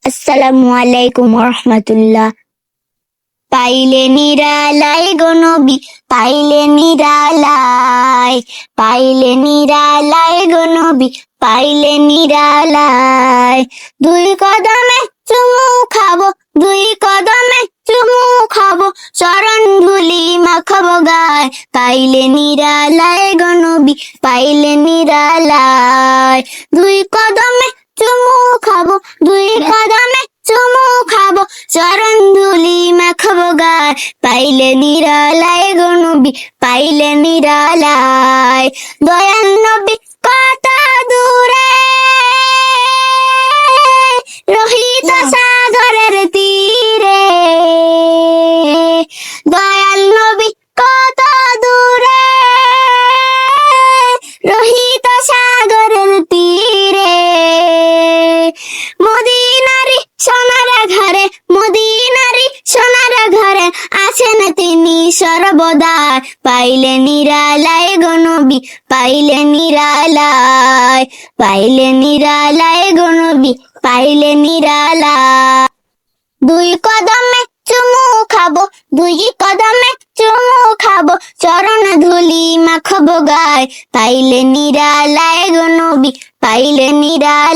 আসসালামু আলাইকুম রহমতুল্লাহ। পাইলে নিরালাই গো নবী, পাইলে নিরালাই, পাইলে নিরালাই গো নবী, পাইলে নিরালাই। দুই কদমে চুমু খাবো, দুই কদমে চুমু খাবো, চরণ ধুলি মাখাবো গায়। পাইলে নিরালাই গো নবী, পাইলে নিরালাই। দুই কদমে চুমু খাবো, দুই কদমে চুমু খাবো, চরণ ধুলি মাখাবো গায়। পাইলে নিরালাই গো নবী, পাইলে নিরালাই। দয়াল নবী কত দূরে, রহিত সাগরের তীরে। দয়াল নবী কত দূরে, রহিত সাগরের তীরে। মদিনারি সোনার ঘরে, মদিনারি সোনার ঘরে আছেন তিনি সর্বদা। পাইলে নিরালাই গো নবী, পাইলে নিরালাই, পাইলে নিরালাই গো নবী, পাইলে নিরালাই। দুই কদমে চুমু খাবো, দুই কদমে চুমু খাবো, চরণ ধুলি মাখাবো গায়। পাইলে নিরালাই গো নবী, পাইলে নিরালাই।